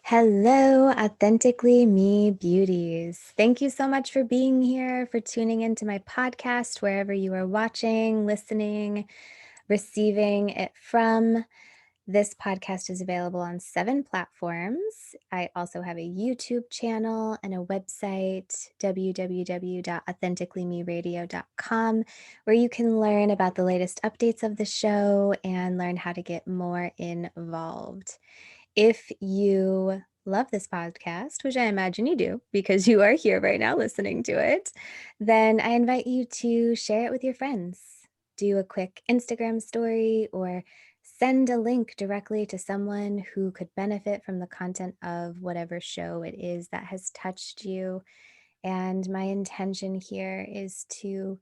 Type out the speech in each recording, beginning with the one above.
Hello, Authentically Me Beauties. Thank you so much for being here, for tuning into my podcast, wherever you are watching, listening, receiving it from. This podcast is available on 7 platforms. I also have a YouTube channel and a website, www.authenticallyMeRadio.com, where you can learn about the latest updates of the show and learn how to get more involved. If you love this podcast, which I imagine you do because you are here right now listening to it, then I invite you to share it with your friends. Do a quick Instagram story or send a link directly to someone who could benefit from the content of whatever show it is that has touched you. And my intention here is to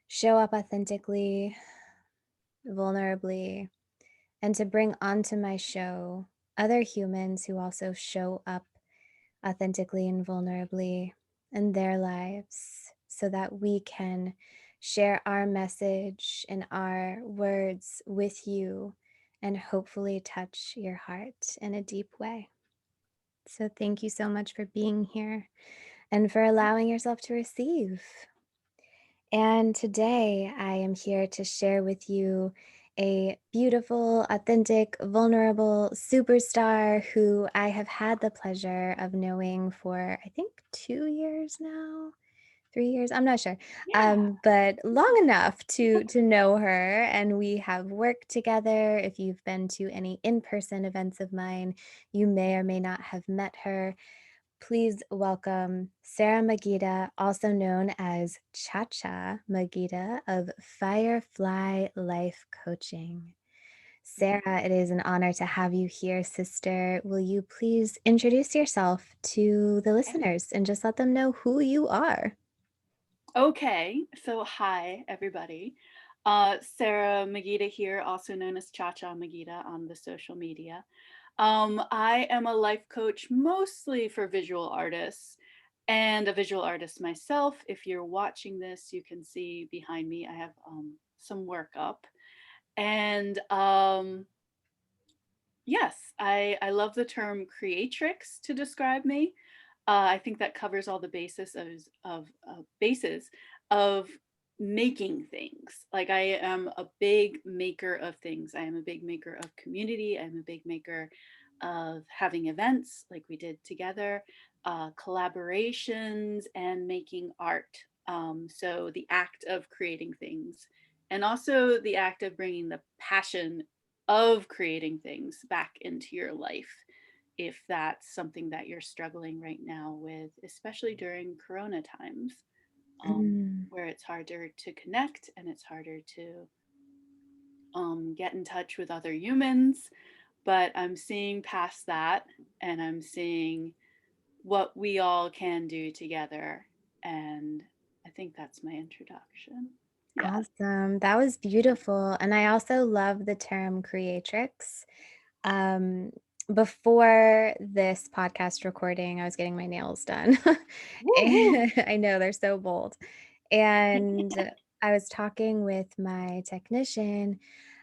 show up authentically, vulnerably, and to bring onto my show other humans who also show up authentically and vulnerably in their lives so that we can share our message and our words with you and hopefully touch your heart in a deep way. So, thank you so much for being here and for allowing yourself to receive. And today I am here to share with you a beautiful, authentic, vulnerable superstar who I have had the pleasure of knowing for, I think, 2 years now. 3 years, I'm not sure, Yeah. but long enough to know her, and we have worked together. If you've been to any in-person events of mine, you may or may not have met her. Please welcome Sarah Magida, also known as Cha Cha Magida of Firefly Life Coaching. Sarah, it is an honor to have you here, sister. Will you please introduce yourself to the listeners and just let them know who you are? Okay, so hi everybody. Sarah Magida here, also known as Cha Cha Magida on the social media. I am a life coach mostly for visual artists and a visual artist myself. If you're watching this, you can see behind me I have some work up. And yes, I love the term creatrix to describe me. I think that covers all the bases of making things. Like I am a big maker of things. I am a big maker of community. I'm a big maker of having events like we did together, collaborations, and making art. So the act of creating things, and also the act of bringing the passion of creating things back into your life if that's something that you're struggling right now with, especially during Corona times, Mm. where it's harder to connect and it's harder to get in touch with other humans. But I'm seeing past that and I'm seeing what we all can do together. And I think that's my introduction. Yeah. Awesome. That was beautiful. And I also love the term creatrix. Um, Before this podcast recording, I was getting my nails done. Woo-hoo. And I know they're so bold. And I was talking with my technician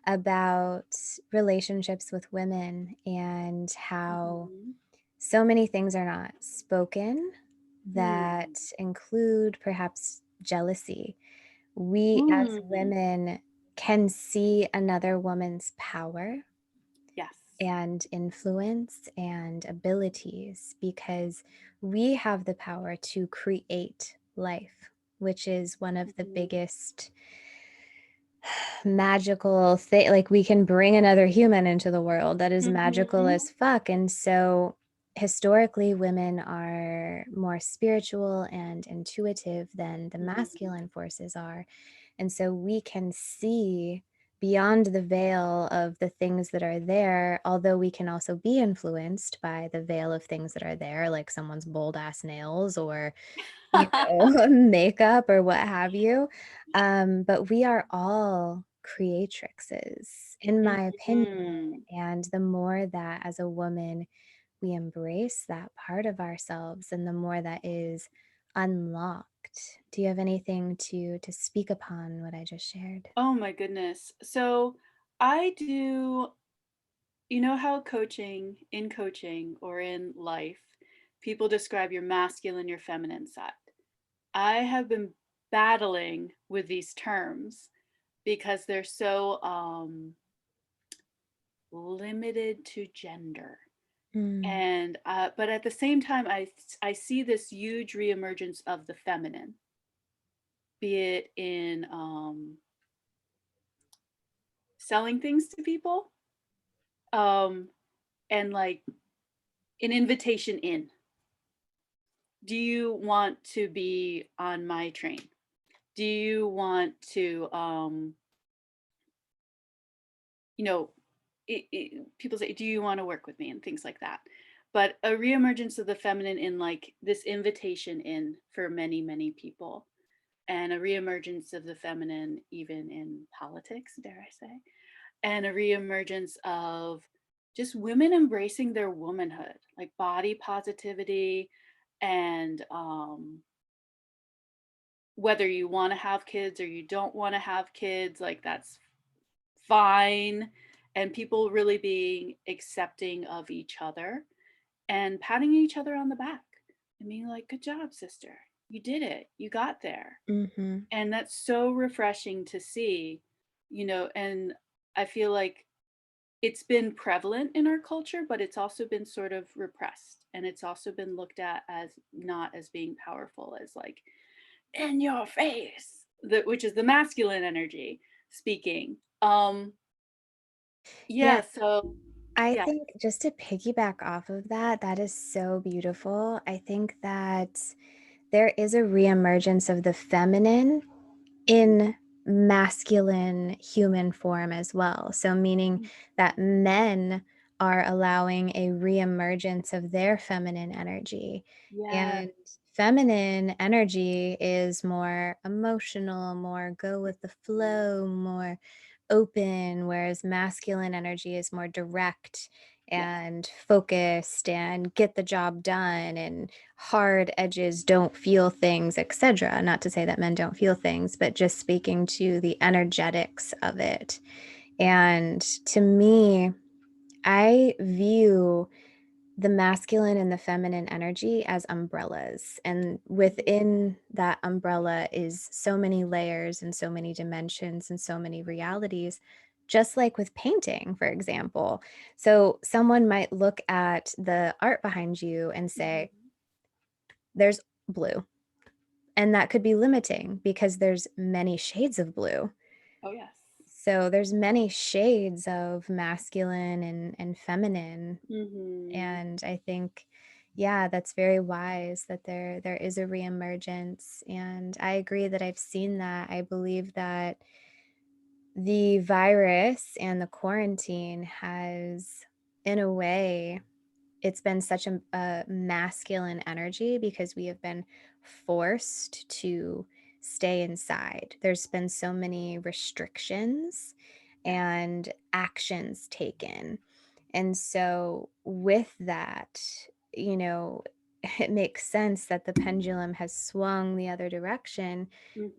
about relationships with women and how Mhm. so many things are not spoken that Hmm. include perhaps jealousy. We as Mm. women can see another woman's power Yes. and influence and abilities because we have the power to create life, which is one of the Mhm. biggest magical thing. Like we can bring another human into the world that is magical Mhm. as fuck. And so historically women are more spiritual and intuitive than the Mhm. masculine forces are. And so we can see beyond the veil of the things that are there, although we can also be influenced by the veil of things that are there, like someone's bold ass nails or, makeup or what have you. But we are all creatrixes, in my opinion. Mhm. And the more that as a woman we embrace that part of ourselves and the more that is unlocked. Do you have anything to speak upon what I just shared? Oh my goodness. So I do, you know how coaching or in life, people describe your masculine, your feminine side. I have been battling with these terms because they're so limited to gender. Mm, And but at the same time, I see this huge reemergence of the feminine, be it in selling things to people, um, and like an invitation in. Do you want to be on my train? Do you want to, you know, people say, do you want to work with me and things like that. But a reemergence of the feminine in like this invitation in for many, many people, and a reemergence of the feminine even in politics, dare I say, and a reemergence of just women embracing their womanhood, like body positivity, and whether you want to have kids or you don't want to have kids, like that's fine. And people really being accepting of each other and patting each other on the back and being like, good job, sister. You did it. You got there. mhm, And that's so refreshing to see, and I feel like it's been prevalent in our culture, but it's also been sort of repressed. And it's also been looked at as not as being powerful, as like in your face, which is the masculine energy speaking. yeah. Yeah, so I yeah. think just to piggyback off of that, that is so beautiful. I think that there is a reemergence of the feminine in masculine human form as well. So, meaning that men are allowing a reemergence of their feminine energy. Yeah. And feminine energy is more emotional, more go with the flow, more open, whereas masculine energy is more direct Yes. and focused and get the job done and hard edges, don't feel things, etc. Not to say that men don't feel things, but just speaking to the energetics of it. And to me, I view the masculine and the feminine energy as umbrellas. And within that umbrella is so many layers and so many dimensions and so many realities, just like with painting, for example. So someone might look at the art behind you and say, Mhm. there's blue. And that could be limiting because there's many shades of blue. Oh, yes. So there's many shades of masculine and feminine. Mhm. And I think, yeah, that's very wise that there is a reemergence. And I agree that I've seen that. I believe that the virus and the quarantine has, in a way, it's been such a masculine energy because we have been forced to stay inside. There's been so many restrictions Yes. and actions taken. And so, with that, you know, it makes sense that the pendulum has swung the other direction.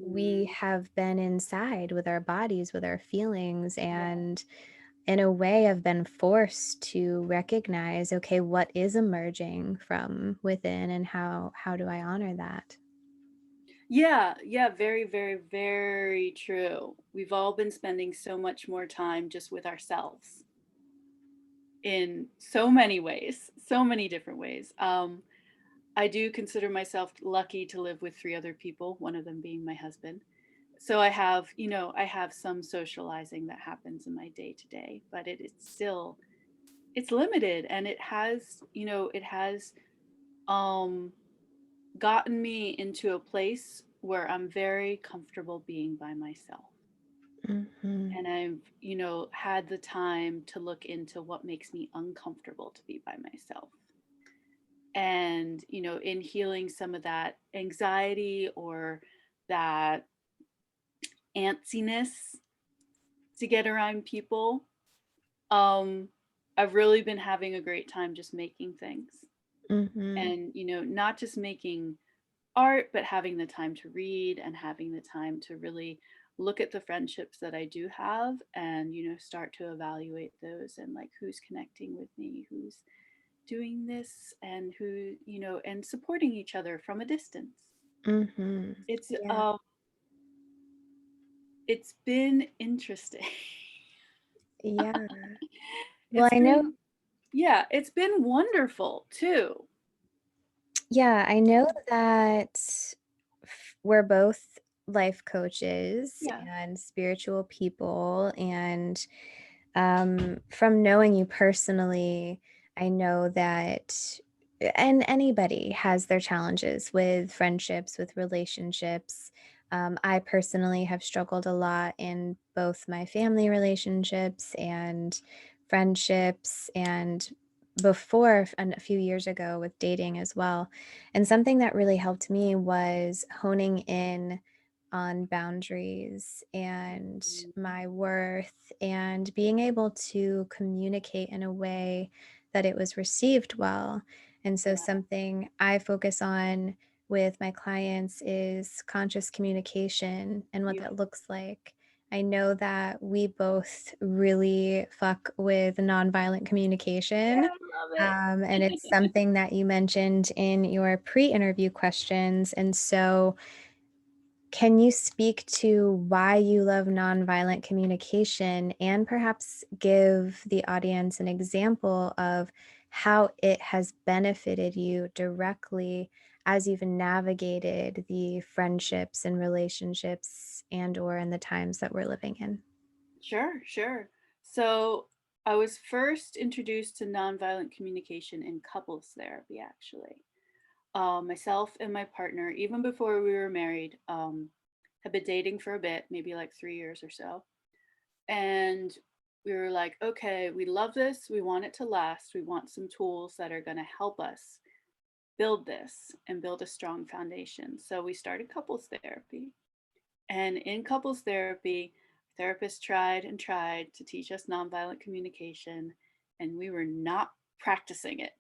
We Mhm. have been inside with our bodies, with our feelings, Yeah. and in a way have been forced to recognize, okay, what is emerging from within and how do I honor that? Yeah, yeah, very, very, very true. We've all been spending so much more time just with ourselves in so many ways, so many different ways. I do consider myself lucky to live with three other people, one of them being my husband. So I have some socializing that happens in my day to day, but it's still it's limited, and it has um gotten me into a place where I'm very comfortable being by myself. Hmm. And I've, had the time to look into what makes me uncomfortable to be by myself. And, in healing some of that anxiety or that antsiness to get around people, um, I've really been having a great time just making things. Hmm. And, not just making art, but having the time to read and having the time to really look at the friendships that I do have and, start to evaluate those and like who's connecting with me, who's doing this, and who, and supporting each other from a distance. Mhm. It's Yeah. it's been interesting. Yeah. Well, It's I know. been Yeah, it's been wonderful too. Yeah, I know that we're both life coaches Yeah. and spiritual people. And from knowing you personally, I know that, and anybody has their challenges with friendships, with relationships. I personally have struggled a lot in both my family relationships and friendships, and before and a few years ago with dating as well. And something that really helped me was honing in on boundaries and Mhm. my worth and being able to communicate in a way that it was received well. And so, Yeah. something I focus on with my clients is conscious communication and what that Beautiful. looks like. I know that we both really fuck with nonviolent Yeah, communication. I love it. And it's something that you mentioned in your pre interview questions. And so, can you speak to why you love nonviolent communication and perhaps give the audience an example of how it has benefited you directly as you've navigated the friendships and relationships and or in the times that we're living in? Sure, sure. So I was first introduced to nonviolent communication in couples therapy, actually. Myself and my partner, even before we were married, had been dating for a bit, maybe like 3 years or so. And we were like, okay, we love this. We want it to last. We want some tools that are going to help us build this and build a strong foundation. So we started couples therapy. And in couples therapy, therapists tried and tried to teach us nonviolent communication, and we were not practicing it.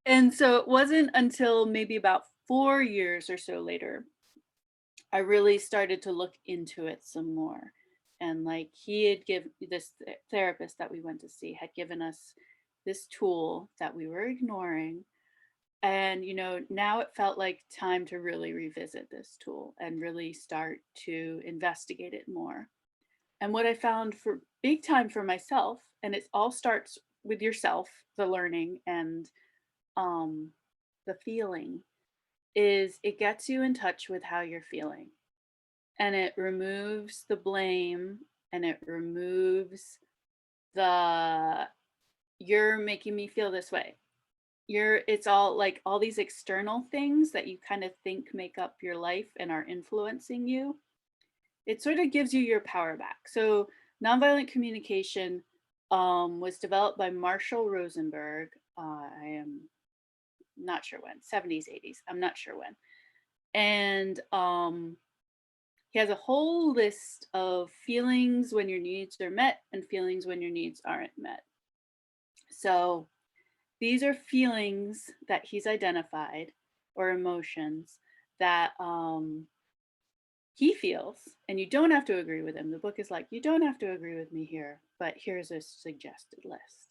And so it wasn't until maybe about 4 years or so later, I really started to look into it some more. And like he had given this therapist that we went to see had given us this tool that we were ignoring. And, now it felt like time to really revisit this tool and really start to investigate it more. And what I found for big time for myself, and it all starts with yourself, the learning and um, the feeling, is it gets you in touch with how you're feeling. And it removes the blame and it removes the you're making me feel this way. It's all like all these external things that you kind of think make up your life and are influencing you. It sort of gives you your power back. So nonviolent communication was developed by Marshall Rosenberg. I am not sure when, 70s, 80s. I'm not sure when. And he has a whole list of feelings when your needs are met and feelings when your needs aren't met. So these are feelings that he's identified or emotions that he feels, and you don't have to agree with him. The book is like, you don't have to agree with me here, but here's a suggested list.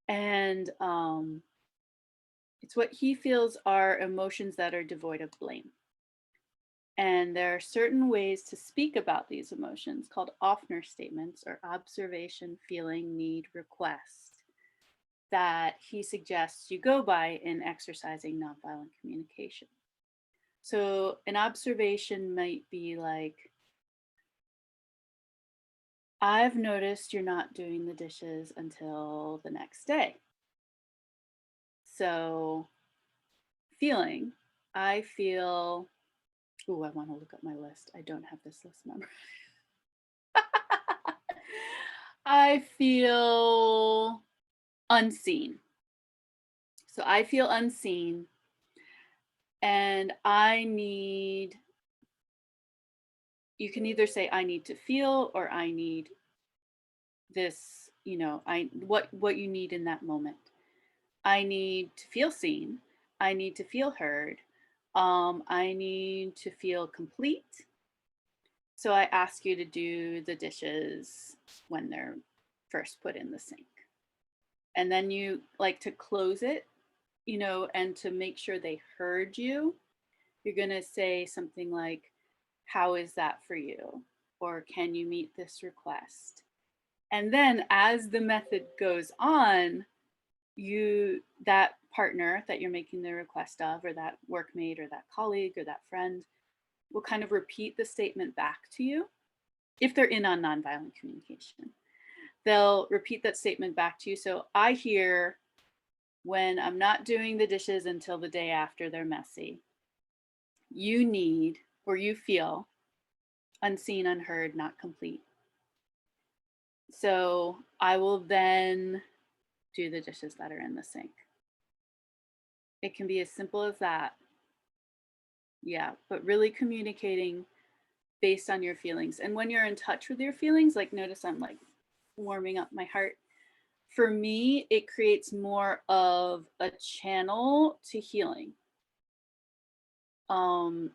And it's what he feels are emotions that are devoid of blame. And there are certain ways to speak about these emotions called Offner statements or observation, feeling, need, request that he suggests you go by in exercising nonviolent communication. So, an observation might be like, I've noticed you're not doing the dishes until the next day. So, feeling, I feel, oh, I want to look up my list. I don't have this list memorized. I feel unseen. So, I feel unseen and you can either say I need to feel or I need this, I what you need in that moment. I need to feel seen. I need to feel heard. I need to feel complete. So I ask you to do the dishes when they're first put in the sink. And then you like to close it, and to make sure they heard you, you're going to say something like, "How is that for you?" Or "Can you meet this request?" And then as the method goes on, that partner that you're making the request of, or that workmate, or that colleague, or that friend, will kind of repeat the statement back to you. If they're in on nonviolent communication, they'll repeat that statement back to you. So I hear, when I'm not doing the dishes until the day after they're messy, you need, or you feel unseen, unheard, not complete. So I will then do the dishes that are in the sink. It can be as simple as that. Yeah, but really communicating based on your feelings. And when you're in touch with your feelings, like, notice I'm like warming up my heart. For me, it creates more of a channel to healing.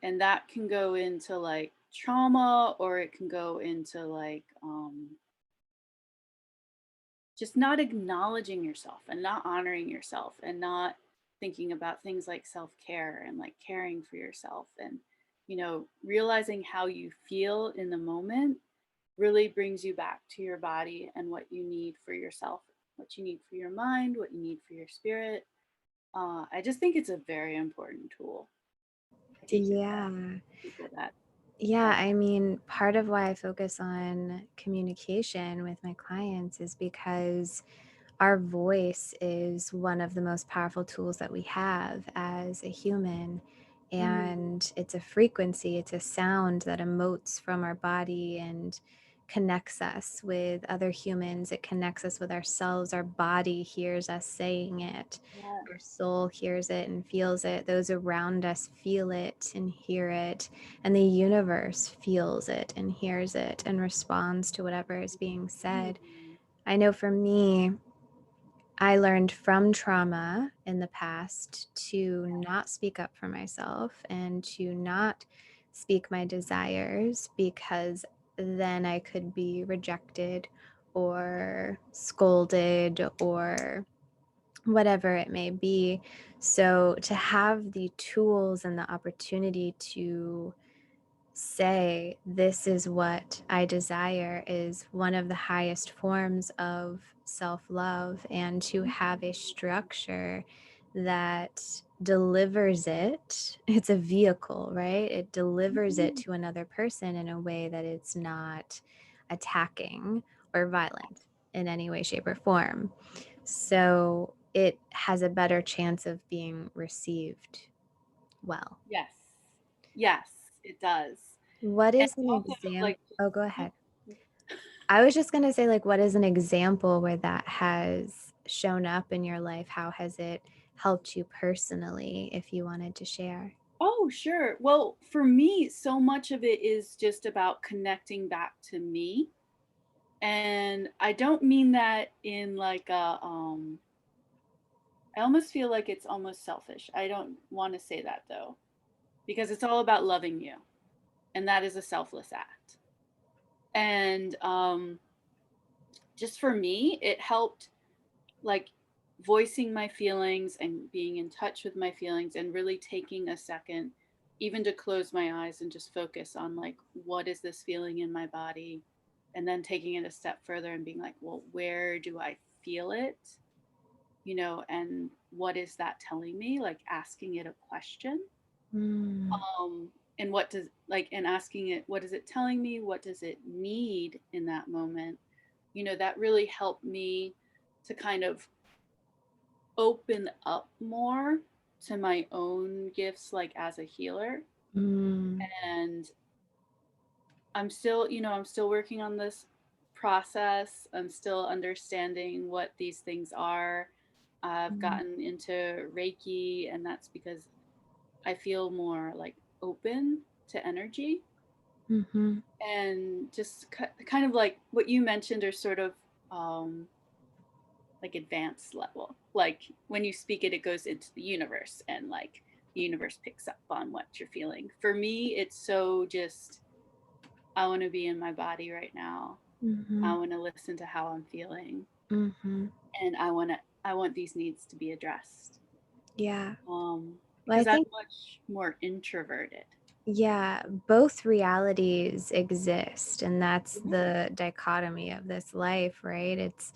And that can go into like trauma, or it can go into like just not acknowledging yourself and not honoring yourself and not thinking about things like self-care and like caring for yourself, and realizing how you feel in the moment really brings you back to your body and what you need for yourself, what you need for your mind, what you need for your spirit. I just think it's a very important tool. I hate to tell Yeah. people that. Yeah, that I mean, part of why I focus on communication with my clients is because our voice is one of the most powerful tools that we have as a human. Mhm. And it's a frequency, it's a sound that emotes from our body and connects us with other humans. It connects us with ourselves. Our body hears us saying it. Yeah. Our soul hears it and feels it. Those around us feel it and hear it. And the universe feels it and hears it and responds to whatever is being said. Mhm. I know for me, I learned from trauma in the past to not speak up for myself and to not speak my desires, because then I could be rejected or scolded or whatever it may be. So to have the tools and the opportunity to say, "This is what I desire," is one of the highest forms of self love. And to have a structure that delivers it, it's a vehicle, right? It delivers it Mhm. to another person in a way that it's not attacking or violent in any way, shape, or form. So it has a better chance of being received well. Yes. Yes, it does. What And is an also, example? like, Oh, go oh, ahead. I was just gonna say, like, what is an example where that has shown up in your life? How has it helped you personally, if you wanted to share? oh, sure. Well, for me, so much of it is just about connecting back to me. And I don't mean that in like I almost feel like it's almost selfish. I don't want to say that though, because it's all about loving you. And that is a selfless act. And just for me, it helped, like, voicing my feelings and being in touch with my feelings and really taking a second, even to close my eyes and just focus on, like, what is this feeling in my body, and then taking it a step further and being like, well, where do I feel it, and what is that telling me, like asking it a question. Mm, And what does, like, and asking it, what is it telling me, what does it need in that moment, that really helped me to kind of open up more to my own gifts, like as a healer. mm, And I'm still working on this process. I'm still understanding what these things are. I've mm, gotten into Reiki, and that's because I feel more like open to energy, mhm, and just kind of like what you mentioned, are sort of um, like advanced level. Like when you speak it, it goes into the universe, and like the universe picks up on what you're feeling. For me, it's so just, I want to be in my body right now. I Mhm. want to listen to how I'm feeling, Mhm. and I want these needs to be addressed. Yeah. Well, I Because I'm think much more introverted. yeah, both realities exist, and that's Mhm. the dichotomy of this life, right? It's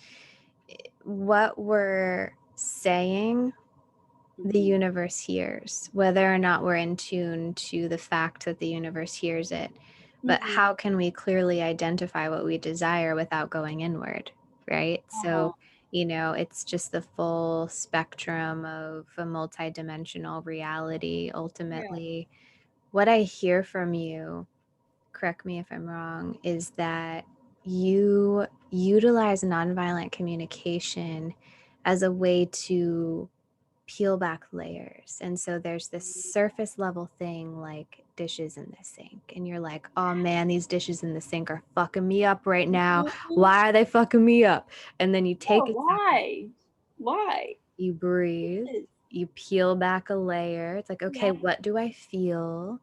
what we're saying, the Mhm. universe hears, whether or not we're in tune to the fact that the universe hears it. But Mhm. how can we clearly identify what we desire without going inward, right? Uh-huh. So, it's just the full spectrum of a multidimensional reality Yeah. ultimately. What I hear from you, correct me if I'm wrong, is that you utilize nonviolent communication as a way to peel back layers. And so there's this surface level thing like dishes in the sink. And you're like, oh man, these dishes in the sink are fucking me up right now. Mhm. Why are they fucking me up? And then you Yeah, take a second, why? Why? you breathe, Yes. you peel back a layer. It's like, okay, Yeah. what do I feel?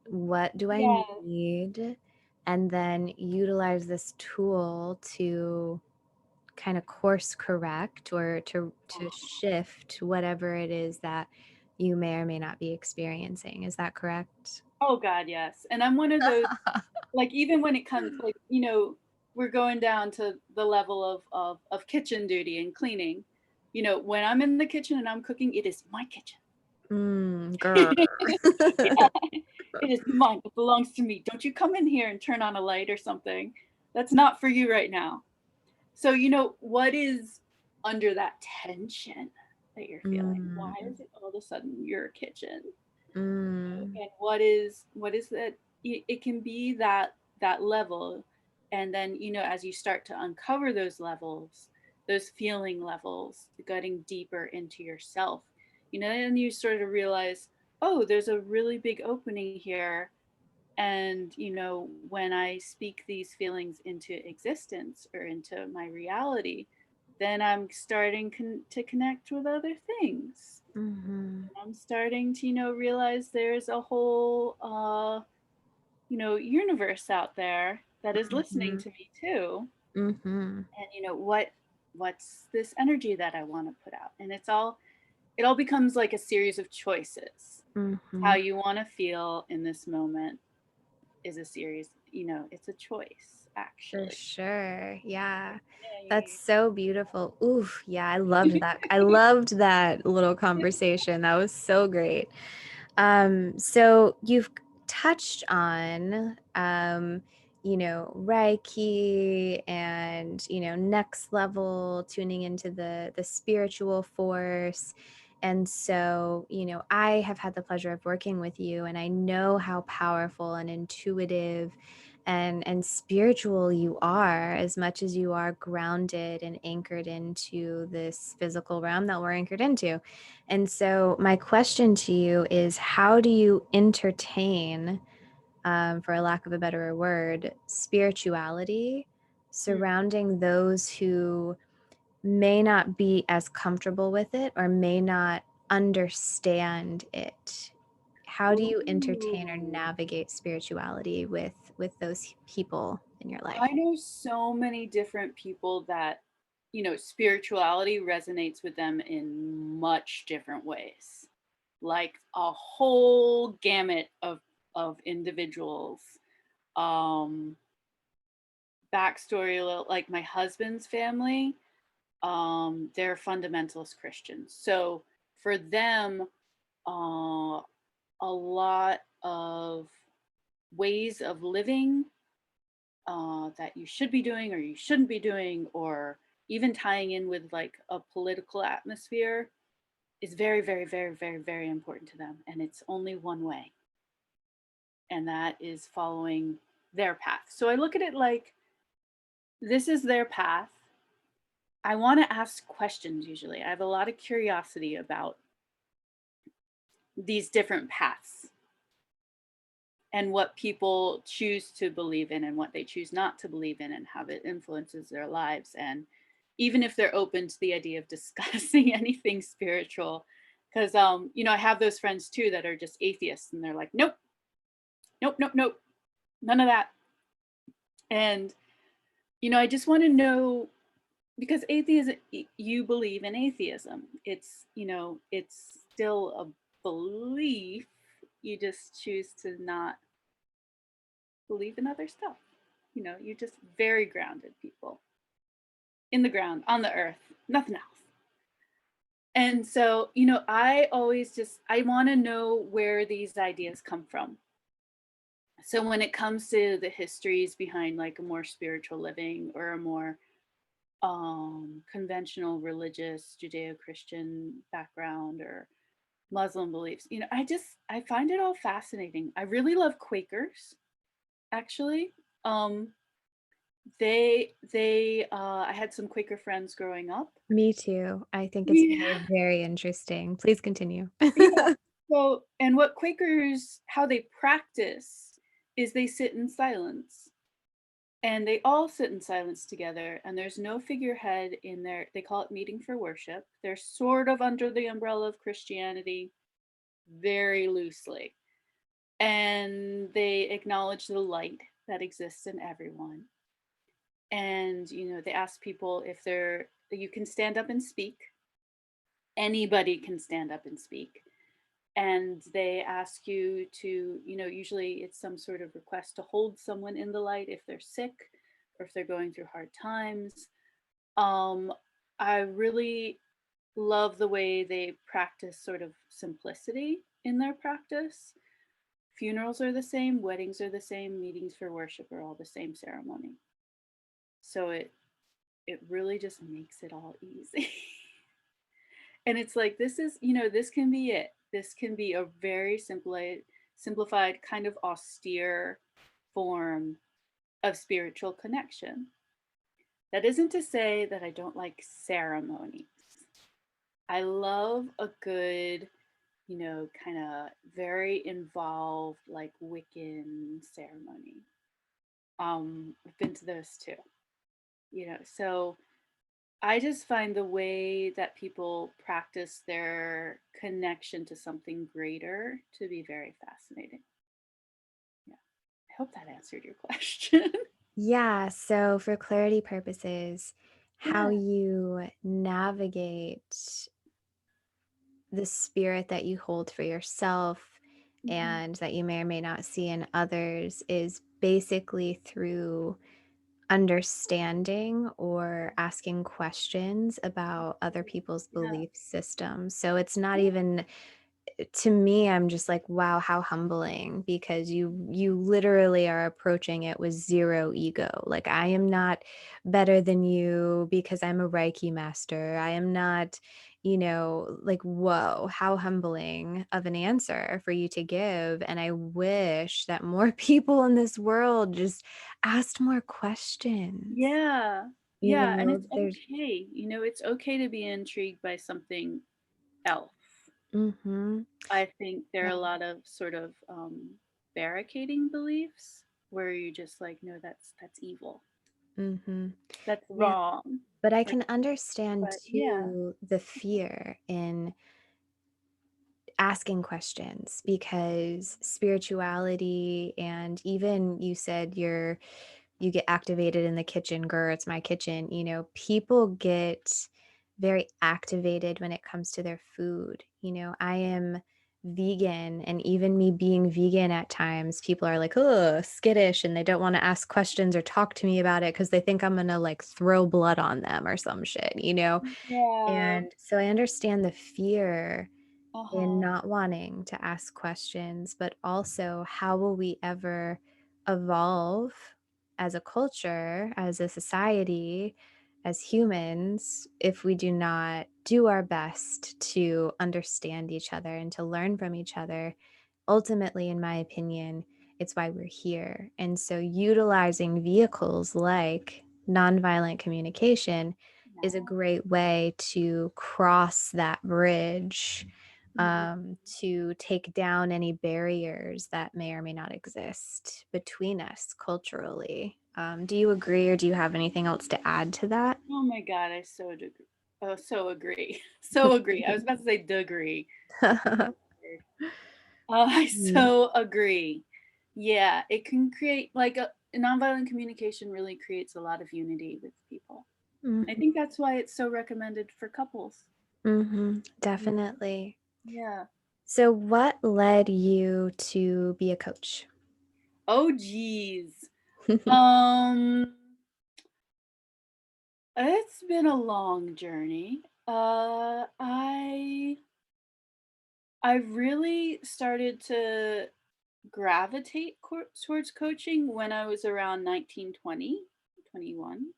What do I Yeah. need? And then utilize this tool to kind of course correct or to shift whatever it is that you may or may not be experiencing. Is that correct? Oh God, yes. And I'm one of those, like, even when it comes, like, we're going down to the level of kitchen duty and cleaning. When I'm in the kitchen and I'm cooking, it is my kitchen. Grr. Yeah, it is mine. It belongs to me. Don't you come in here and turn on a light or something. That's not for you right now. So, what is under that tension that you're feeling? Why Mm, is it all of a sudden your kitchen? mm, And what is that? It can be that level, and then as you start to uncover those levels, those feeling levels, getting deeper into yourself, and you sort of realize, oh, there's a really big opening here. And when I speak these feelings into existence or into my reality, then I'm starting to connect with other things. mhm, I'm starting to realize there's a whole universe out there that is listening mhm, to me too. mhm, And what's this energy that I want to put out? And it all becomes like a series of choices. How mhm. you want to feel in this moment is a series, it's a choice For actually. sure. Yeah. That's Yeah, so beautiful. Oof. Yeah, I loved that. I loved that little conversation. That was so great. So you've touched on, Reiki and, next level tuning into the spiritual force. And so, I have had the pleasure of working with you, and I know how powerful and intuitive and spiritual you are, as much as you are grounded and anchored into this physical realm that we're anchored into. And so, my question to you is, how do you entertain, for a lack of a better word, spirituality yeah. surrounding those who may not be as comfortable with it or may not understand it? How do you entertain or Ooh. navigate spirituality with those people in your life? I know so many different people that, spirituality resonates with them in much different ways. Like a whole gamut of individuals. Um Backstory, a little, like my husband's family, they're fundamentalist Christians. So for them, uh a lot of ways of living that you should be doing or you shouldn't be doing, or even tying in with like a political atmosphere, is very, very, very, very, very important to them. And it's only one way, and that is following their path. So I look at it like this is their path. I want to ask questions usually. I have a lot of curiosity about these different paths and what people choose to believe in and what they choose not to believe in and how it influences their lives. And even if they're open to the idea of discussing anything spiritual, Because I have those friends too that are just atheists, and they're like, nope, nope, nope, nope, none of that. And I just want to know, because atheism, you believe in atheism. It's still a belief. You just choose to not believe in other stuff. You're just very grounded people in the ground, on the earth, nothing else. And so, I want to know where these ideas come from. So when it comes to the histories behind like a more spiritual living or a more conventional religious Judeo-Christian background or Muslim beliefs, I find it all fascinating. I really love Quakers, actually. Um, I had some Quaker friends growing up. Me too. I think it's very, Yeah. very interesting. Please continue. Yeah. So, and what Quakers, how they practice is they sit in silence, and they all sit in silence together, and there's no figurehead in there. They call it meeting for worship. They're sort of under the umbrella of Christianity, very loosely. And they acknowledge the light that exists in everyone. And, they ask people if you can stand up and speak. Anybody can stand up and speak. And they ask you to, usually it's some sort of request to hold someone in the light if they're sick or if they're going through hard times. Um, I really love the way they practice sort of simplicity in their practice. Funerals are the same, weddings are the same, meetings for worship are all the same ceremony. So it really just makes it all easy. And it's like, this can be it. This can be a very simplified, kind of austere form of spiritual connection. That isn't to say that I don't like ceremonies. I love a good, kind of very involved, like Wiccan ceremony. I've been to those too. So I just find the way that people practice their connection to something greater to be very fascinating. Yeah. I hope that answered your question. Yeah, so for clarity purposes, how Yeah. you navigate the spirit that you hold for yourself Mhm. and that you may or may not see in others is basically through understanding or asking questions about other people's Yeah. belief systems. So it's not Yeah. even, to me, I'm just like, wow, how humbling, because you literally are approaching it with zero ego. Like, I am not better than you because I'm a Reiki master. I am not, like, whoa, how humbling of an answer for you to give. And I wish that more people in this world just asked more questions. Yeah. You Yeah. And know, it's there's okay. It's okay to be intrigued by something else. mhm. I think there are Yeah. a lot of sort of barricading beliefs where you just like, no, that's evil. Mhm. That's Yeah. wrong. But I Like, can understand but yeah. too the fear in asking questions, because spirituality, and even you said you get activated in the kitchen, grr, it's my kitchen. People get very activated when it comes to their food. I am vegan, and even me being vegan at times, people are like, oh, skittish, and they don't want to ask questions or talk to me about it because they think I'm gonna like throw blood on them or some shit. Yeah. And so I understand the fear in Uh-huh. not wanting to ask questions, but also, how will we ever evolve as a culture, as a society, as humans, if we do not do our best to understand each other and to learn from each other? Ultimately, in my opinion, it's why we're here. And so, utilizing vehicles like nonviolent communication is a Yeah. great way to cross that bridge, Mhm. to take down any barriers that may or may not exist between us culturally. Do you agree, or do you have anything else to add to that? Oh my God, I so agree. Oh, so agree. So agree. I was about to say degree. I Mm, so agree. Yeah, it can create like a nonviolent communication really creates a lot of unity with people. I mhm, think that's why it's so recommended for couples. Yeah. definitely. Yeah. So, what led you to be a coach? Oh geez. Um it's been a long journey. I really started to gravitate towards coaching when I was around 19, 20, 21,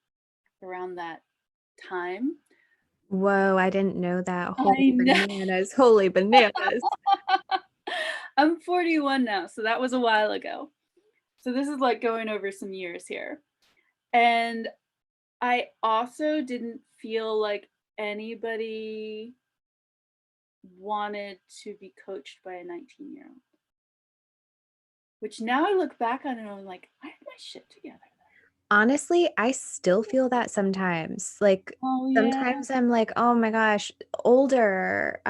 around that time. Whoa, I didn't know that. I Holy know. bananas, holy bananas. I'm 41 now, so that was a while ago. So this is like going over some years here. And I also didn't feel like anybody wanted to be coached by a 19-year-old, which now I look back on it and I'm like, I had my shit together. Honestly, I still feel that sometimes. Like, Oh, yeah. sometimes I'm like, oh my gosh, older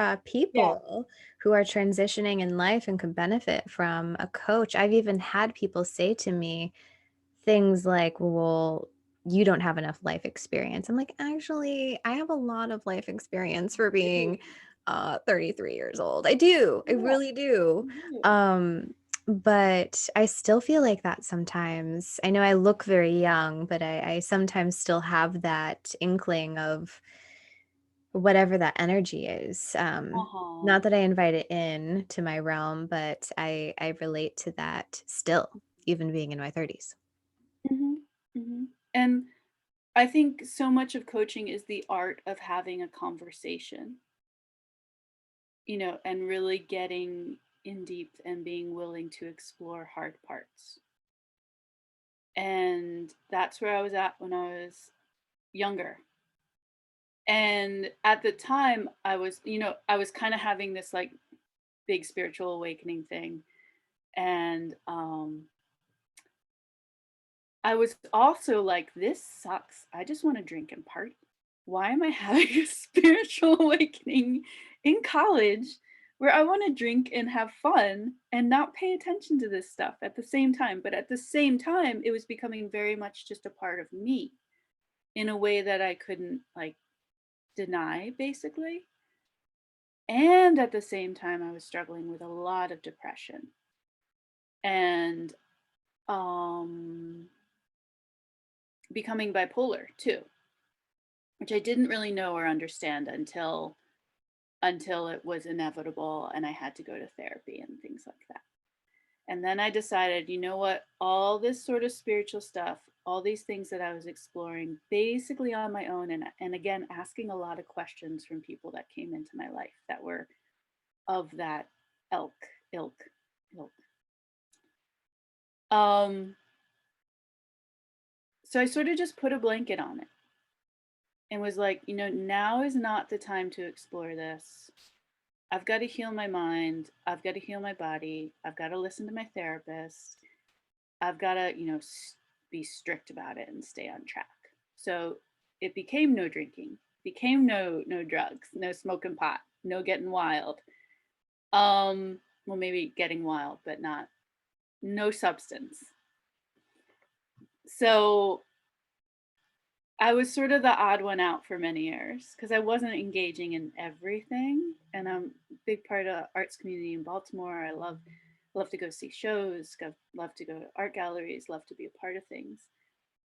Yeah. people who are transitioning in life and could benefit from a coach. I've even had people say to me things like, well, you don't have enough life experience. I'm like, actually, I have a lot of life experience for Dude, being 33 years old. I do. I yeah, really do. you do. Um, but I still feel like that sometimes. I know I look very young, but I sometimes still have that inkling of whatever that energy is. Uh-huh. Not that I invite it in to my realm, but I relate to that still, even being in my 30s. Hmm. Hmm. And I think so much of coaching is the art of having a conversation, and really getting in deep and being willing to explore hard parts. And that's where I was at when I was younger. And at the time, I was kind of having this like big spiritual awakening thing. And I was also like, this sucks. I just want to drink and party. Why am I having a spiritual awakening in college where I want to drink and have fun and not pay attention to this stuff at the same time? But at the same time, it was becoming very much just a part of me in a way that I couldn't like deny, basically. And at the same time, I was struggling with a lot of depression and um, becoming bipolar too, which I didn't really know or understand until it was inevitable and I had to go to therapy and things like that. And then I decided, you know what, all this sort of spiritual stuff, all these things that I was exploring basically on my own and again asking a lot of questions from people that came into my life that were of that elk, ilk, ilk. Um so I sort of just put a blanket on it and was like, now is not the time to explore this. I've got to heal my mind. I've got to heal my body. I've got to listen to my therapist. I've got to, be strict about it and stay on track. So it became no drinking, became no drugs, no smoking pot, no getting wild. Well, maybe getting wild, but not no substance. So I was sort of the odd one out for many years because I wasn't engaging in everything. And I'm a big part of the arts community in Baltimore. I love to go see shows, love to go to art galleries, love to be a part of things.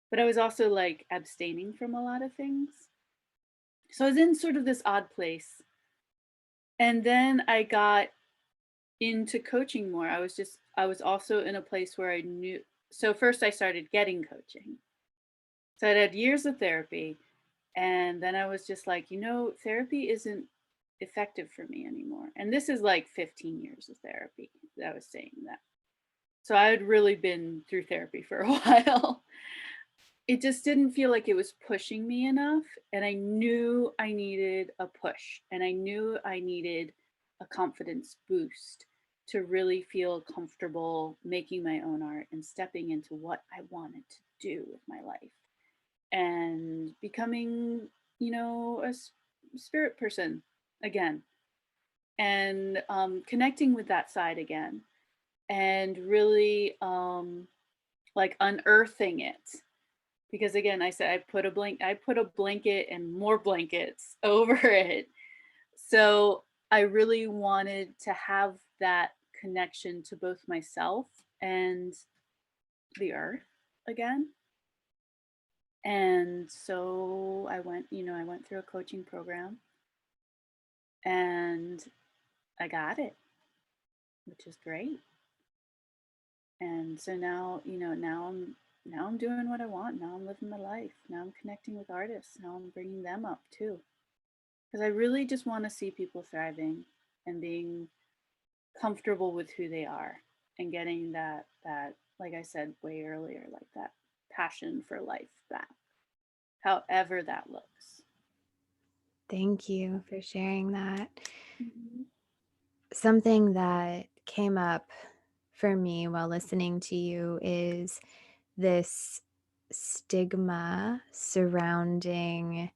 But I was also like abstaining from a lot of things. So I was in sort of this odd place. And then I got into coaching more. I was also in a place where I knew. So first I started getting coaching. So I'd had years of therapy. And then I was just like, therapy isn't effective for me anymore. And this is like 15 years of therapy that I was saying that. So I had really been through therapy for a while. It just didn't feel like it was pushing me enough. And I knew I needed a push. And I knew I needed a confidence boost to really feel comfortable making my own art and stepping into what I wanted to do with my life and becoming, a spirit person again, and connecting with that side again, and really like unearthing it. Because again, I said I put a blanket and more blankets over it. So I really wanted to have that connection to both myself and the earth again. And so I went through a coaching program and I got it, which is great. And so now, now I'm doing what I want. Now I'm living my life. Now I'm connecting with artists. Now I'm bringing them up too. Because I really just want to see people thriving and being comfortable with who they are and getting that like I said way earlier, like that passion for life back, however that looks. Thank you for sharing that. Mhm. Something that came up for me while listening to you is this stigma surrounding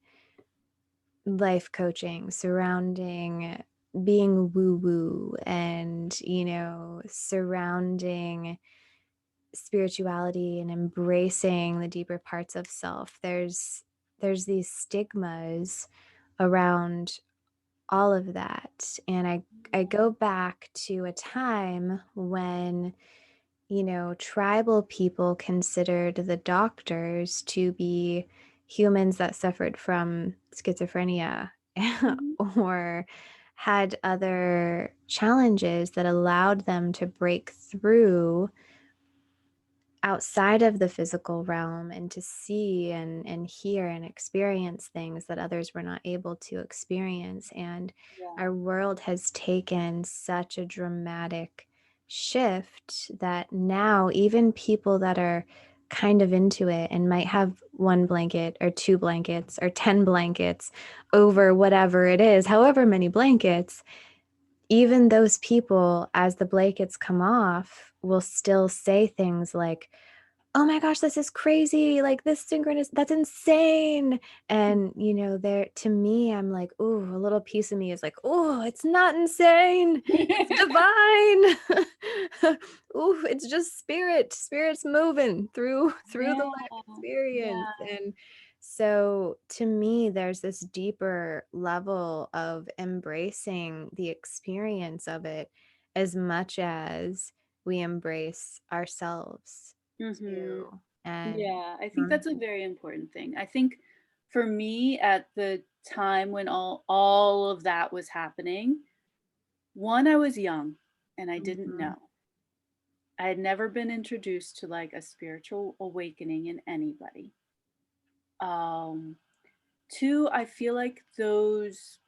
life coaching, surrounding being woo woo, and, surrounding spirituality and embracing the deeper parts of self. There's these stigmas around all of that. And I go back to a time when, tribal people considered the doctors to be humans that suffered from schizophrenia Mhm. or had other challenges that allowed them to break through outside of the physical realm and to see and hear and experience things that others were not able to experience. And Yeah. our world has taken such a dramatic shift that now even people that are kind of into it and might have one blanket or two blankets or 10 blankets over whatever it is, however many blankets, even those people, as the blankets come off, will still say things like, "Oh my gosh, this is crazy. Like this synchronous, that's insane." And, there to me, I'm like, "Ooh, a little piece of me is like, oh, it's not insane. It's divine." Ooh, it's just spirit. Spirit's moving through the Yeah. life experience. Yeah. And so to me, there's this deeper level of embracing the experience of it as much as we embrace ourselves Mhm. too. And Yeah, I think um, that's a very important thing. I think for me at the time when all of that was happening, one, I was young and I didn't mhm, know. I had never been introduced to like a spiritual awakening in anybody. Um, Two, I feel like those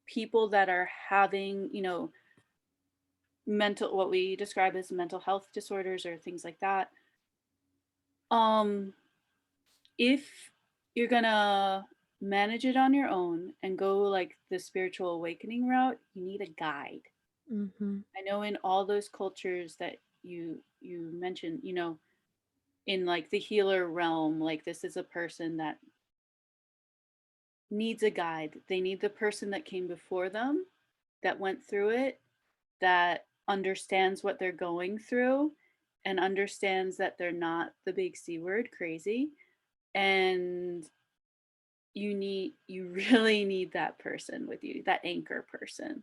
people that are having, what we describe as mental health disorders or things like that, um, if you're gonna manage it on your own and go like the spiritual awakening route, you need a guide. mhm, I know in all those cultures that you mentioned, in like the healer realm, like this is a person that needs a guide. They need the person that came before them, that went through it, that understands what they're going through and understands that they're not the big C word crazy. And you really need that person with you, that anchor person.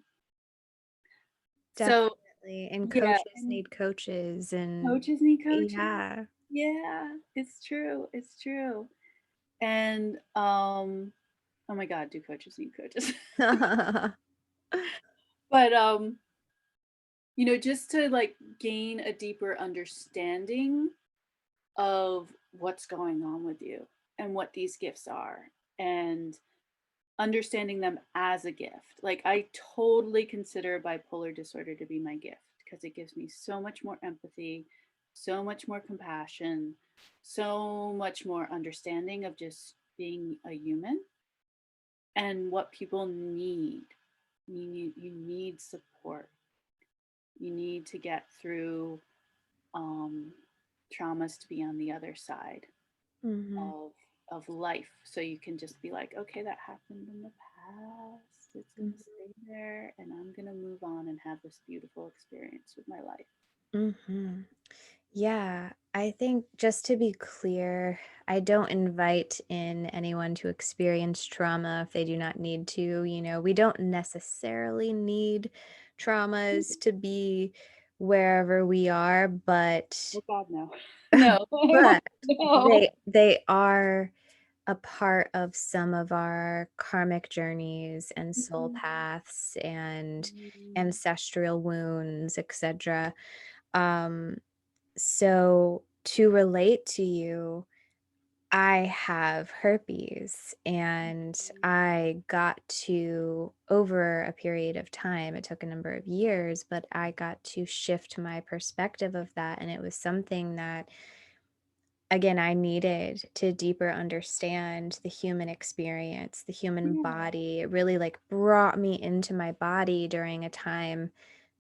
So definitely. And yeah, coaches and need coaches, and coaches need coaches. yeah. Yeah, it's true. It's true. And oh my God, do coaches need coaches? But just to like gain a deeper understanding of what's going on with you and what these gifts are, and understanding them as a gift. Like I totally consider bipolar disorder to be my gift because it gives me so much more empathy, so much more compassion, so much more understanding of just being a human and what people need. You need support. You need to get through um, traumas to be on the other side Mhm. of life, so you can just be like, okay, that happened in the past. It's going to Mhm. stay there, and I'm going to move on and have this beautiful experience with my life. Mhm. Yeah, I think just to be clear, I don't invite in anyone to experience trauma if they do not need to. We don't necessarily need traumas to be wherever we are, but Oh, God, no. No. but No. they are a part of some of our karmic journeys and soul Mhm. paths and Mhm. ancestral wounds, etc. Um, so to relate to you, I have herpes and I got to, over a period of time, it took a number of years, but I got to shift my perspective of that. And it was something that, again, I needed to deeper understand the human experience, the human Yeah. body. It really like brought me into my body during a time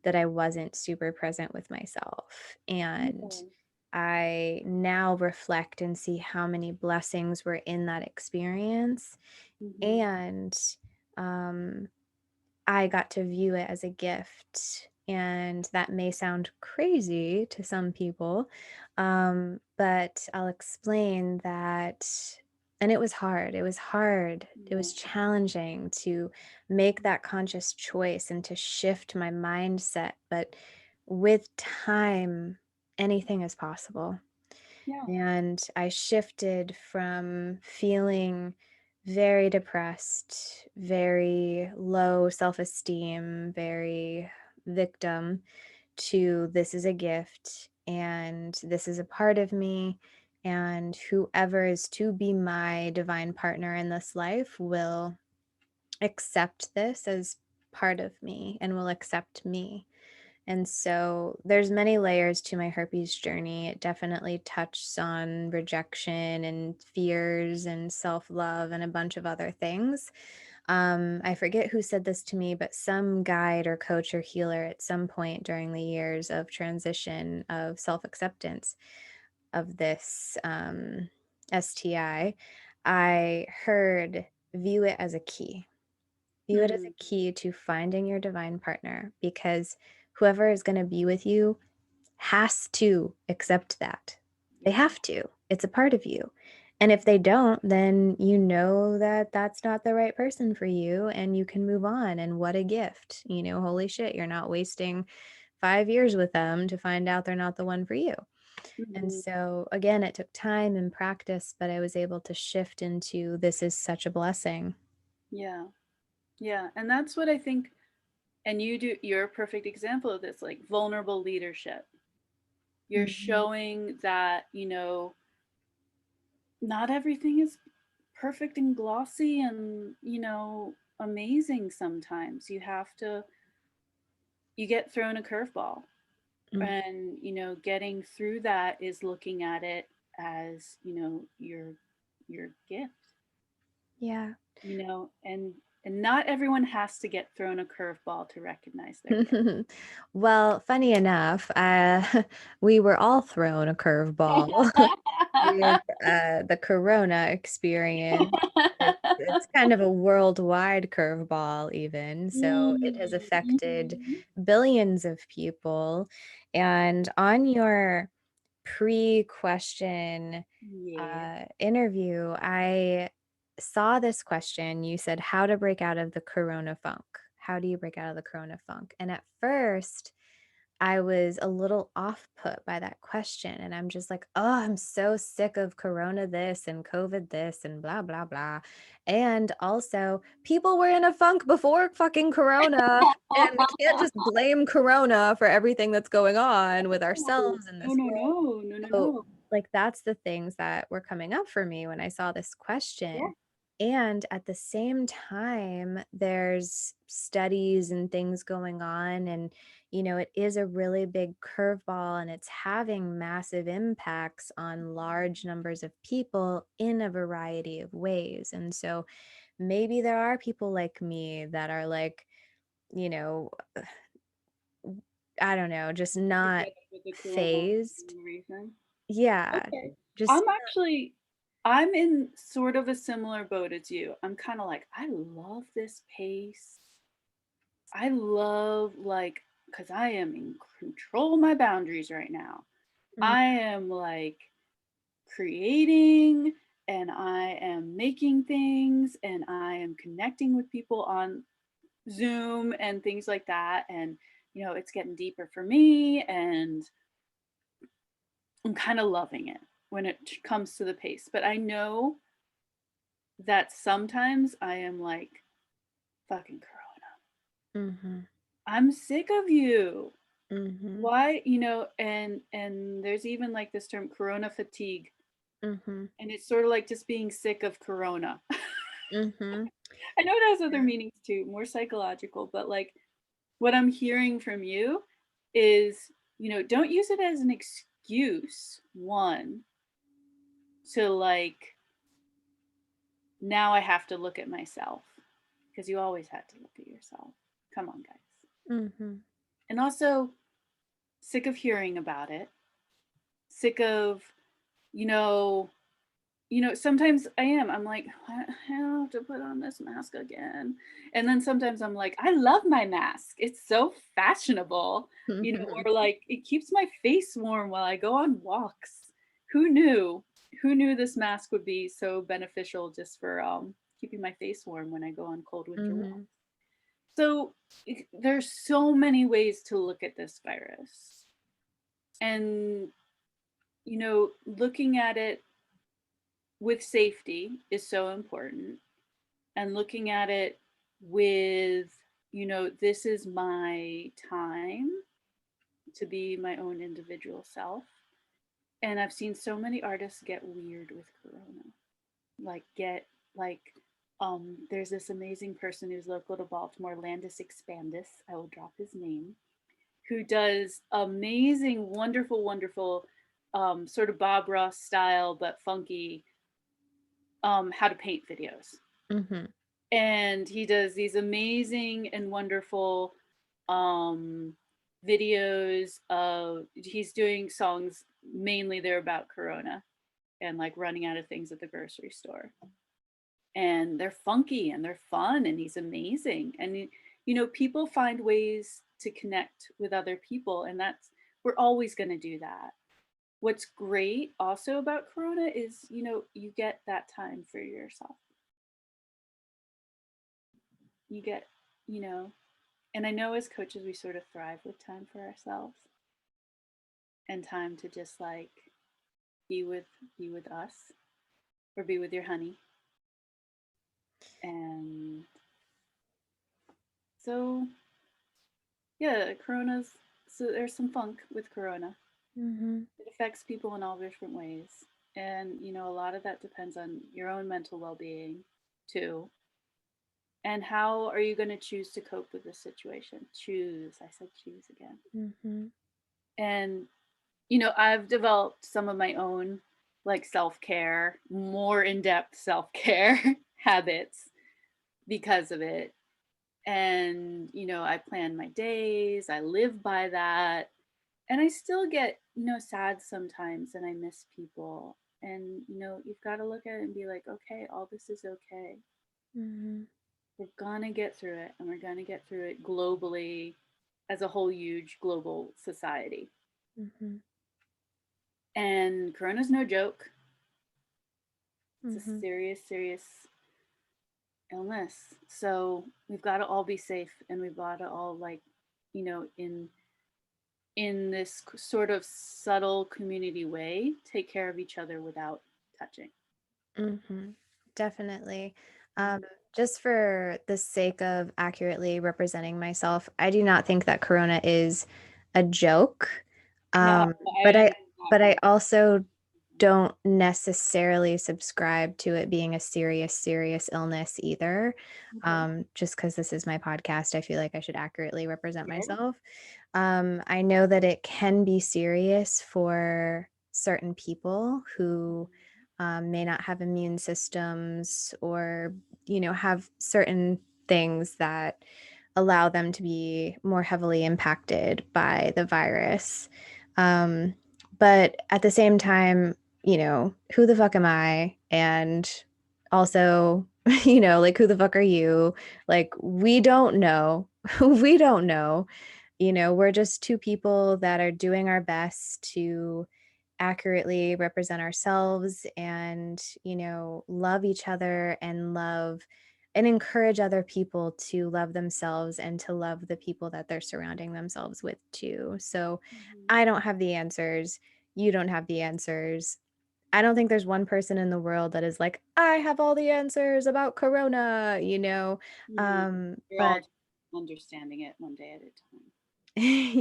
that I wasn't super present with myself. And Yeah. I now reflect and see how many blessings were in that experience. Mhm. And um, I got to view it as a gift. And that may sound crazy to some people, but I'll explain that. And it was hard. It was hard. It Yeah. was challenging to make that conscious choice and to shift my mindset. But with time, anything is possible. Yeah. And I shifted from feeling very depressed, very low self esteem, very victim to this is a gift and this is a part of me. And whoever is to be my divine partner in this life will accept this as part of me and will accept me. And so there's many layers to my herpes journey. It definitely touched on rejection and fears and self-love and a bunch of other things. I forget who said this to me, but some guide or coach or healer at some point during the years of transition of self-acceptance of this STI, I heard view it as a key. View it as Mm. a key to finding your divine partner because whoever is going to be with you has to accept that. They Yeah. have to. It's a part of you. And if they don't, then you know that that's not the right person for you and you can move on. And what a gift. Holy shit, you're not wasting 5 years with them to find out they're not the one for you. And Mhm. so, again, it took time and practice, but I was able to shift into this is such a blessing. Yeah. Yeah. And that's what I think. And you're a perfect example of this, like vulnerable leadership. You're Mhm. showing that, not everything is perfect and glossy and, amazing sometimes. You get thrown a curveball. Mm. And, getting through that is looking at it as, your gift, Yeah. and not everyone has to get thrown a curveball to recognize their gift. Well, funny enough, we were all thrown a curveball with the Corona experience. It's kind of a worldwide curveball, even. So it has affected Mhm. billions of people. And on your pre-question Yeah. interview, I saw this question. You said, how to break out of the Corona funk. How do you break out of the Corona funk? And at first, I was a little off put by that question. And I'm just like, oh, I'm so sick of Corona this and COVID this and blah, blah, blah. And also, people were in a funk before fucking Corona. And we can't just blame Corona for everything that's going on with No, ourselves in no, this no, world. no, no, no, So, no. like, that's the things that were coming up for me when I saw this Yeah. question. And at the same time, there's studies and things going on. And, it is a really big curveball and it's having massive impacts on large numbers of people in a variety of ways. And so maybe there are people like me that are like, you know, I don't know, just You're not fed up with the coronavirus for phased. no reason. Yeah, Okay. just I'm actually I'm in sort of a similar boat as you. I'm kind of like, I love this pace. I love, like, because I am in control of my boundaries right now. Mm, I am like creating and I am making things and I am connecting with people on Zoom and things like that. And, it's getting deeper for me. And I'm kind of loving it when it comes to the pace. But I know that sometimes I am like, fucking Corona, mhm, I'm sick of you. mhm, Why, and there's even like this term Corona fatigue. mhm, And it's sort of like just being sick of Corona. mhm. I know it has other Yeah. meanings too, more psychological, but like what I'm hearing from you is, don't use it as an excuse, one, to like, now I have to look at myself, because you always had to look at yourself. Come on, guys. Mhm, And also, sick of hearing about it, sick of, you know, sometimes I'm like, I have to put on this mask again. And then sometimes I'm like, I love my mask. It's so fashionable, mhm, or like it keeps my face warm while I go on walks. Who knew? Who knew this mask would be so beneficial just for keeping my face warm when I go on cold winter walks? mhm, So there's so many ways to look at this virus. And, looking at it with safety is so important, and looking at it with, this is my time to be my own individual self. And I've seen so many artists get weird with Corona. Like get like there's this amazing person who's local to Baltimore, Landis Expandis, I will drop his name, who does amazing, wonderful, wonderful sort of Bob Ross style but funky how to paint videos. mhm, And he does these amazing and wonderful um videos of, he's doing songs, mainly they're about Corona and like running out of things at the grocery store, and they're funky and they're fun, and he's amazing. And people find ways to connect with other people, and that's, we're always going to do that. What's great also about Corona is, you get that time for yourself. You get, you know and I know as coaches we sort of thrive with time for ourselves and time to just like be with us, or be with your honey. And so yeah, Corona's, so there's some funk with Corona. mhm, It affects people in all different ways. And a lot of that depends on your own mental well-being too. And how are you going to choose to cope with this situation? Choose. I said choose again. mhm, And I've developed some of my own like self-care, more in-depth self-care habits because of it. And I plan my days, I live by that. And I still get, sad sometimes and I miss people. And you've got to look at it and be like, okay, all this is okay. mhm, We're gonna get through it, and we're gonna get through it globally as a whole huge global society. mhm, And Corona's no joke. It's a mhm, serious, serious illness. So we've got to all be safe, and we've got to all like, in this sort of subtle community way, take care of each other without touching. mhm. Definitely. Um, Mhm. just for the sake of accurately representing myself, I do not think that Corona is a joke. No, Um, I but I understand that but I part. also don't necessarily subscribe to it being a serious, serious illness either. Okay. Just because this is my podcast, I feel like I should accurately represent Sure. myself. I know that it can be serious for certain people who may not have immune systems or, have certain things that allow them to be more heavily impacted by the virus. Um, but at the same time, who the fuck am I? And also, like, who the fuck are you? Like, we don't know. We don't know. We're just two people that are doing our best to accurately represent ourselves and, love each other and love and encourage other people to love themselves and to love the people that they're surrounding themselves with too. So Mhm. I don't have the answers. You don't have the answers. I don't think there's one person in the world that is like, I have all the answers about corona. Mhm. We're But all understanding it one day at a time.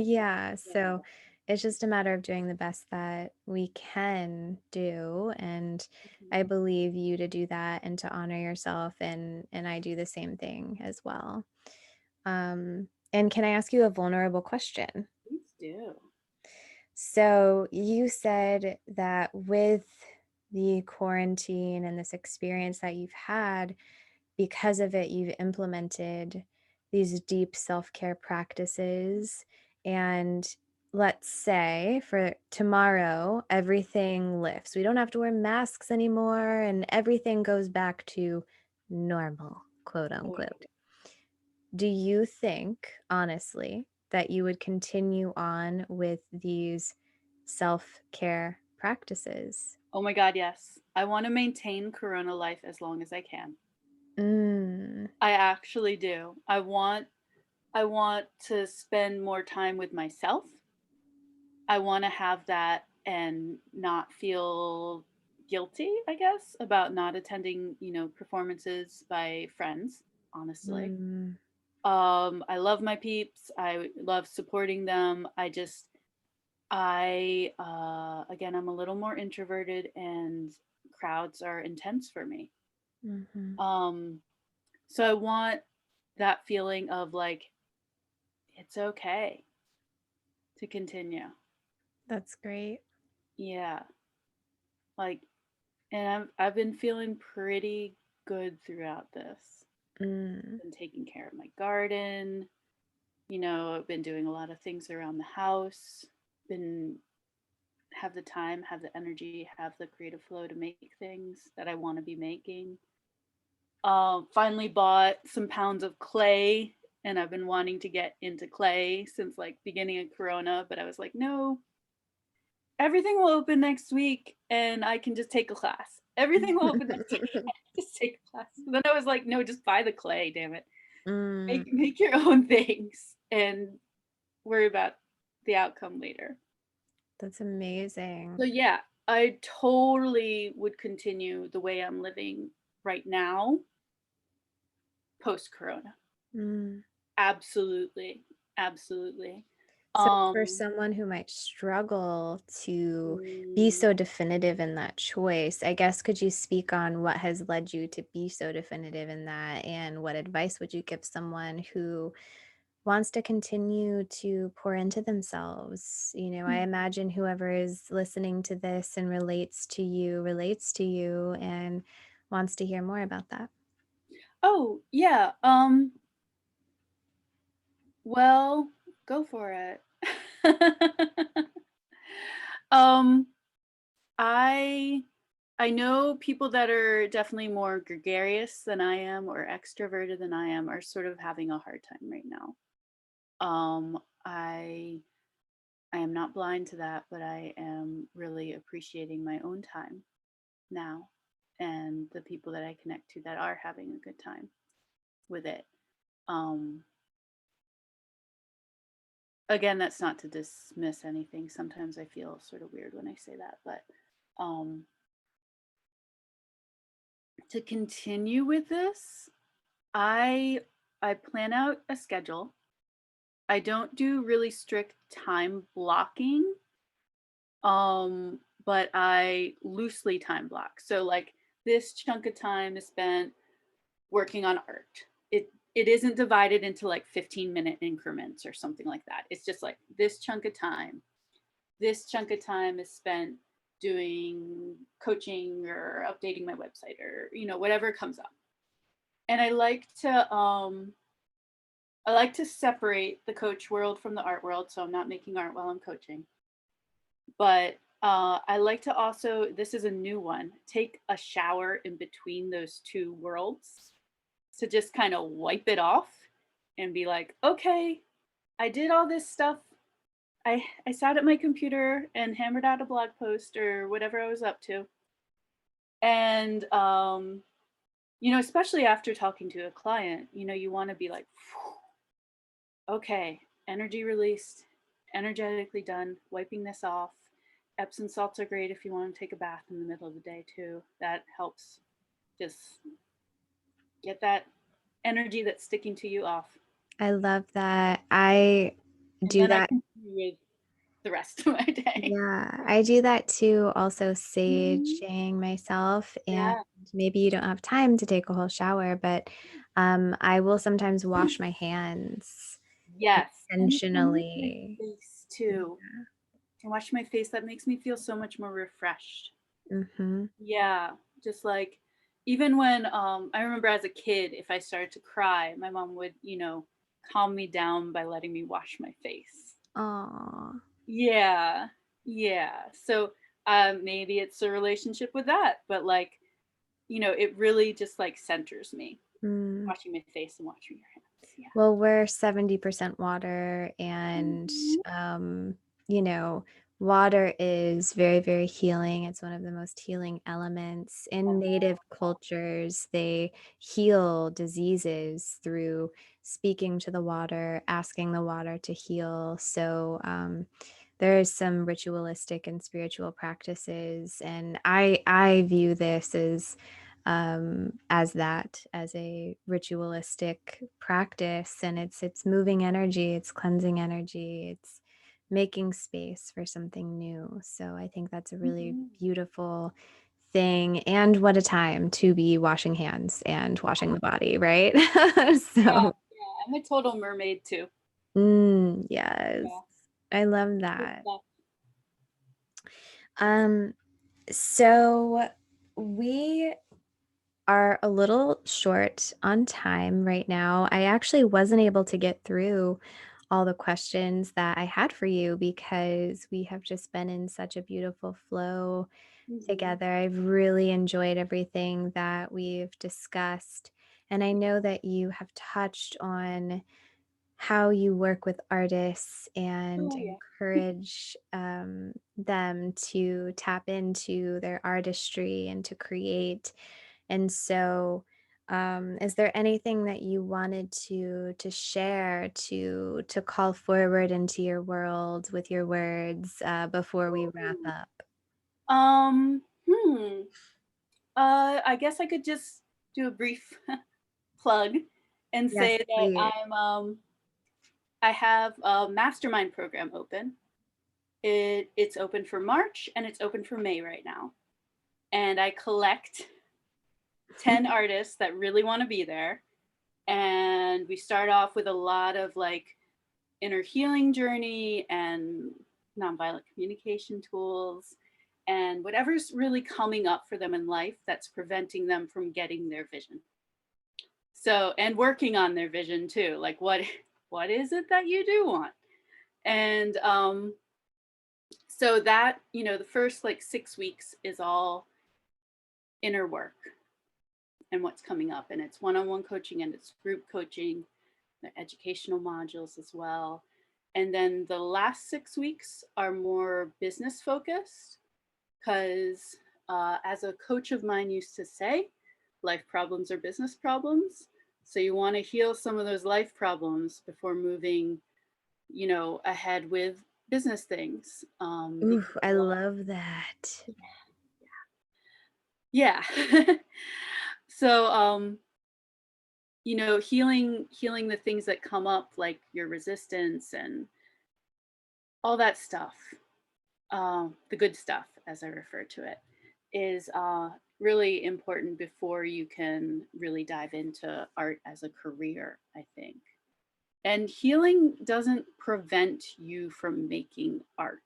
yeah, Yeah. so it's just a matter of doing the best that we can do. And I Mhm. believe you to do that and to honor yourself. And I do the same thing as well. And can I ask you a vulnerable question? Please do. So you said that with the quarantine and this experience that you've had, because of it, you've implemented these deep self care practices. And let's say for tomorrow, everything lifts. We don't have to wear masks anymore and everything goes back to normal, quote unquote. Do you think, honestly, that you would continue on with these self care practices? Oh my God, yes. I want to maintain Corona life as long as I can. Mm, I actually do. I want to spend more time with myself. I want to have that and not feel guilty, I guess, about not attending, performances by friends, honestly. mm, I love my peeps. I love supporting them. Again, I'm a little more introverted and crowds are intense for me. mhm. Um, so I want that feeling of like, it's okay to continue. That's great. Yeah. Like, and I've been feeling pretty good throughout this. Mm, Been taking care of my garden, I've been doing a lot of things around the house, been have the time, have the energy, have the creative flow to make things that I want to be making. Finally bought some pounds of clay, and I've been wanting to get into clay since like beginning of Corona, but I was like, no, everything will open next week, and I can just take a class. Everything will open next week. Just take a class. And then I was like, no, just buy the clay, damn it. mm, Make your own things and worry about the outcome later. that's amazing. So yeah, I totally would continue the way I'm living right now post corona. Mm. Absolutely. Absolutely. So, for Um someone who might struggle to be mm, so definitive in that choice, I guess, could you speak on what has led you to be so definitive in that? And what advice would you give someone who wants to continue to pour into themselves? I imagine whoever is listening to this and relates to you and wants to hear more about that. oh yeah. Well, go for it. um I I know people that are definitely more gregarious than I am or extroverted than I am are sort of having a hard time right now. Um, I I am not blind to that, but I am really appreciating my own time now and the people that I connect to that are having a good time with it. Um, Again, that's not to dismiss anything. Sometimes I feel sort of weird when I say that, but um, to continue with this, I I plan out a schedule. I don't do really strict time blocking, but I loosely time block. So like this chunk of time is spent working on art. It isn't divided into like 15-minute increments or something like that. It's just like this chunk of time. This chunk of time is spent doing coaching or updating my website or whatever comes up. And I like to separate the coach world from the art world, so I'm not making art while I'm coaching. But I like to also, this is a new one, take a shower in between those two worlds to just kind of wipe it off and be like, okay, I did all this stuff. I sat at my computer and hammered out a blog post or whatever I was up to. And especially after talking to a client, you want to be like, okay, energy released, energetically done, wiping this off. Epsom salts are great if you want to take a bath in the middle of the day too. That helps just get that energy that's sticking to you off. I love that. I And do then I that. continue with the rest of my day. Yeah, I do that too, also Mhm. saging myself. And Yeah. maybe you don't have time to take a whole shower, but I will sometimes wash my hands Yes. And wash my intentionally. face too. I wash my face. That makes me feel so much more refreshed. Mm-hmm. Yeah. Just like even when I remember as a kid, if I started to cry, my mom would, calm me down by letting me wash my face. Aw. Yeah. Yeah. So maybe it's a relationship with that, but like, it really just like centers me. Mm. Washing my face and washing your hands. Yeah. Well, we're 70% water, and Mhm. you know, water is very, very healing. It's one of the most healing elements. In native cultures, they heal diseases through speaking to the water, asking the water to heal. So, there's some ritualistic and spiritual practices, and I view this as a ritualistic practice, and it's moving energy, it's cleansing energy, it's making space for something new. So I think that's a really Mhm. beautiful thing, and what a time to be washing hands and washing the body, right? Yeah, So yeah. I'm a total mermaid too. yes, Yeah. I love Good that. stuff. um so we are a little short on time right now. I actually wasn't able to get through all the questions that I had for you because we have just been in such a beautiful flow Mhm. together. I've really enjoyed everything that we've discussed. And I know that you have touched on how you work with artists and Oh yeah. encourage them to tap into their artistry and to create. And so, is there anything that you wanted to share to call forward into your world with your words before we wrap Ooh. up? Um, hmm. I guess I could just do a brief plug and Yes, say that please. I have a mastermind program open. It's open for March and it's open for May right now. And I collect 10 artists that really want to be there. And we start off with a lot of like inner healing journey and nonviolent communication tools and whatever's really coming up for them in life that's preventing them from getting their vision. So, and working on their vision too. Like what is it that you do want? And so that, the first like 6 weeks is all inner work and what's coming up, and it's one-on-one coaching and it's group coaching, the educational modules as well. And then the last 6 weeks are more business focused because, as a coach of mine used to say, life problems are business problems. So you want to heal some of those life problems before moving, ahead with business things. Ooh, Because I love that. yeah. So healing the things that come up like your resistance and all that stuff, the good stuff, as I refer to it, is really important before you can really dive into art as a career, I think. And healing doesn't prevent you from making art.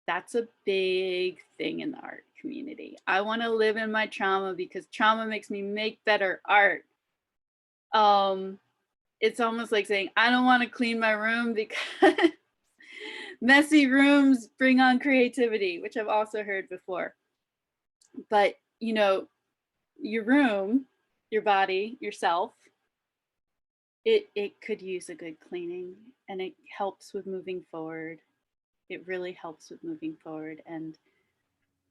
That's a big thing in the art community. I want to live in my trauma because trauma makes me make better art. Um, it's almost like saying, I don't want to clean my room because Messy rooms bring on creativity, which I've also heard before. But, your room, your body, yourself, it could use a good cleaning, and it helps with moving forward. It really helps with moving forward and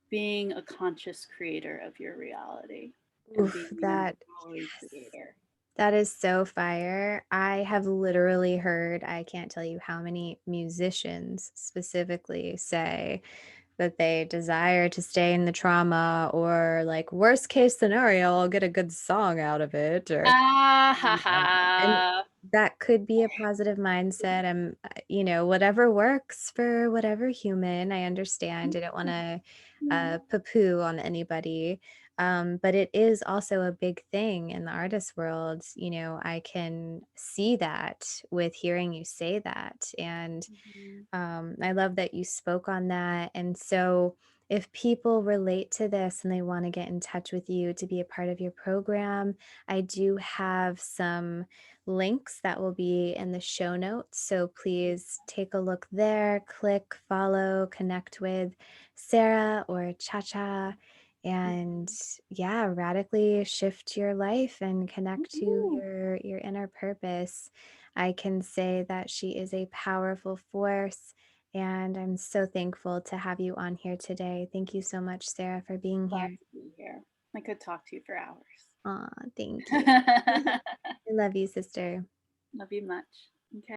being a conscious creator of your reality and Oof, being an that empowered yes. creator. That is so fire. I have literally heard, I can't tell you how many musicians specifically say that they desire to stay in the trauma, or like worst case scenario, I'll get a good song out of it, or Ah ha and ha. that could be a positive mindset. Whatever works for whatever human. I understand. I don't want to poo-poo on anybody. But it is also a big thing in the artist world. I can see that with hearing you say that. And Mhm. I love that you spoke on that. And so, if people relate to this and they want to get in touch with you to be a part of your program, I do have some links that will be in the show notes. So please take a look there, click, follow, connect with Sarah or Cha Cha, and Mhm. yeah, radically shift your life and connect to Woo. your inner purpose. I can say that she is a powerful force, and I'm so thankful to have you on here today. Thank you so much, Sarah, for being Glad here. to be here. I could talk to you for hours. Aw, thank you. I love you, sister. Love you much. Okay.